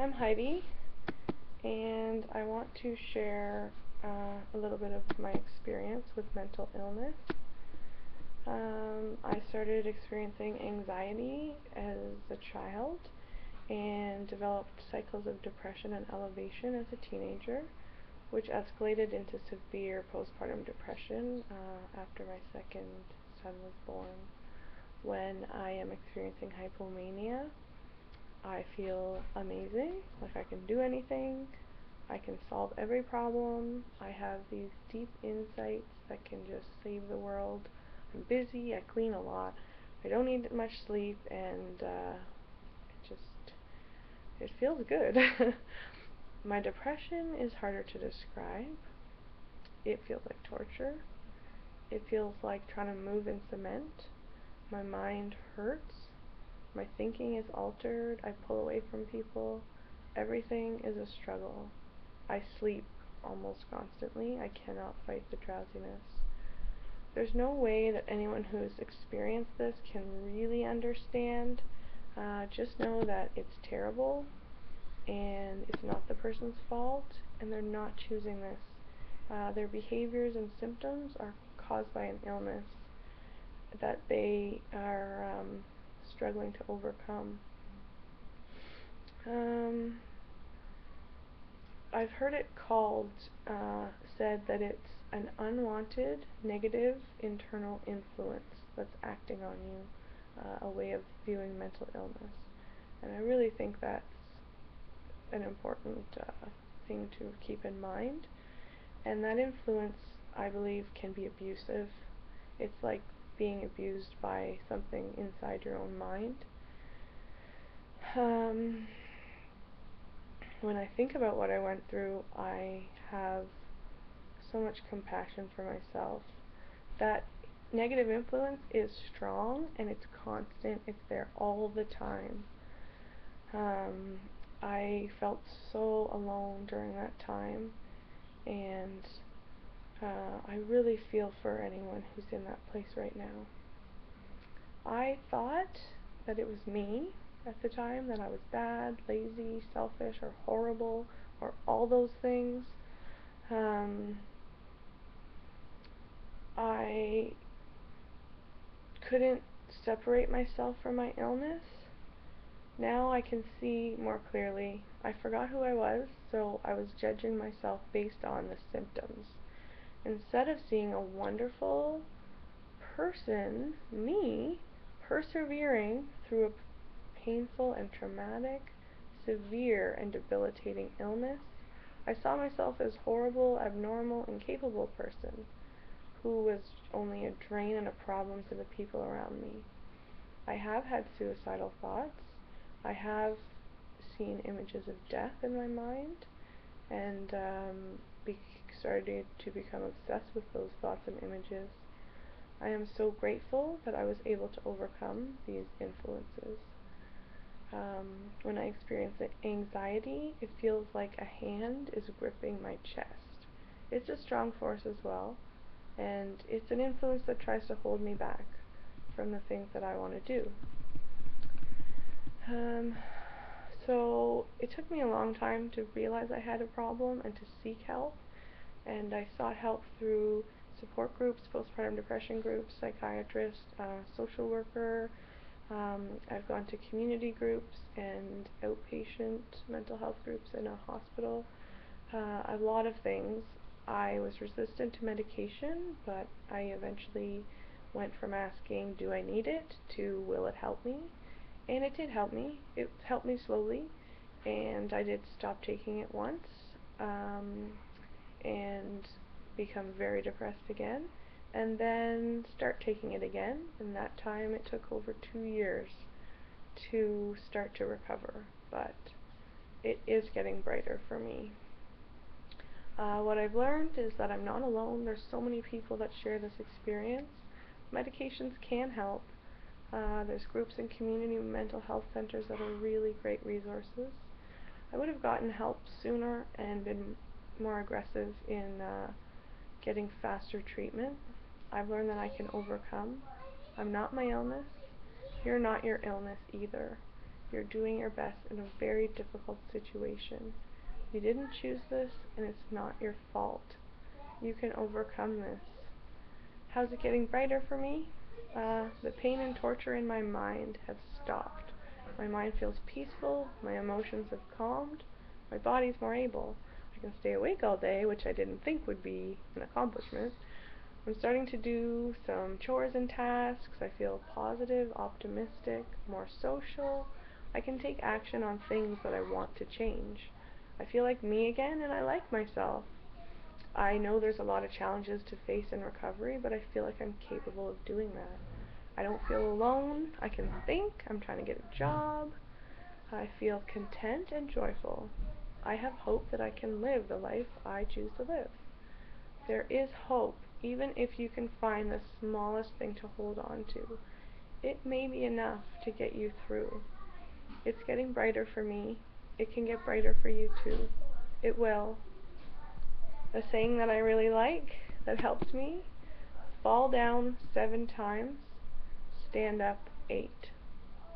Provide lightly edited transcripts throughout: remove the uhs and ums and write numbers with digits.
I'm Heidi, and I want to share a little bit of my experience with mental illness. I started experiencing anxiety as a child and developed cycles of depression and elevation as a teenager, which escalated into severe postpartum depression after my second son was born. When I am experiencing hypomania, I feel amazing, like I can do anything, I can solve every problem, I have these deep insights that can just save the world. I'm busy, I clean a lot, I don't need much sleep, and it feels good. My depression is harder to describe. It feels like torture. It feels like trying to move in cement. My mind hurts. My thinking is altered. I pull away from people. Everything is a struggle. I sleep almost constantly. I cannot fight the drowsiness. There's no way that anyone who's experienced this can really understand. Just know that it's terrible and it's not the person's fault and they're not choosing this. Their behaviors and symptoms are caused by an illness that they are struggling to overcome. I've heard it said that it's an unwanted negative internal influence that's acting on you, a way of viewing mental illness. And I really think that's an important thing to keep in mind. And that influence, I believe, can be abusive. It's like being abused by something inside your own mind. When I think about what I went through, I have so much compassion for myself. That negative influence is strong and it's constant. It's there all the time. I felt so alone during that time, and I really feel for anyone who's in that place right now. I thought that it was me at the time, that I was bad, lazy, selfish, or horrible, or all those things. I couldn't separate myself from my illness. Now I can see more clearly. I forgot who I was, so I was judging myself based on the symptoms. Instead of seeing a wonderful person, me, persevering through a painful and traumatic, severe and debilitating illness, I saw myself as horrible, abnormal, incapable person who was only a drain and a problem to the people around me. I have had suicidal thoughts. I have seen images of death in my mind, and started to become obsessed with those thoughts and images. I am so grateful that I was able to overcome these influences. When I experience anxiety, it feels like a hand is gripping my chest. It's a strong force as well, and it's an influence that tries to hold me back from the things that I want to do. So it took me a long time to realize I had a problem and to seek help, and I sought help through support groups, postpartum depression groups, psychiatrists, social worker. I've gone to community groups and outpatient mental health groups in a hospital. A lot of things. I was resistant to medication, but I eventually went from asking, do I need it, to will it help me? And it did help me. It helped me slowly, and I did stop taking it once, and become very depressed again, and then start taking it again, and that time it took over 2 years to start to recover, but it is getting brighter for me. What I've learned is that I'm not alone. There's so many people that share this experience. Medications can help. There's groups and community mental health centers that are really great resources. I would have gotten help sooner and been more aggressive in getting faster treatment. I've learned that I can overcome. I'm not my illness. You're not your illness either. You're doing your best in a very difficult situation. You didn't choose this, and it's not your fault. You can overcome this. How's it getting brighter for me? The pain and torture in my mind have stopped. My mind feels peaceful, my emotions have calmed, my body's more able. I can stay awake all day, which I didn't think would be an accomplishment. I'm starting to do some chores and tasks. I feel positive, optimistic, more social. I can take action on things that I want to change. I feel like me again, and I like myself. I know there's a lot of challenges to face in recovery, but I feel like I'm capable of doing that. I don't feel alone. I can think. I'm trying to get a job. I feel content and joyful. I have hope that I can live the life I choose to live. There is hope, even if you can find the smallest thing to hold on to. It may be enough to get you through. It's getting brighter for me. It can get brighter for you too. It will. A saying that I really like, that helps me: fall down 7 times, stand up 8.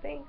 Thanks.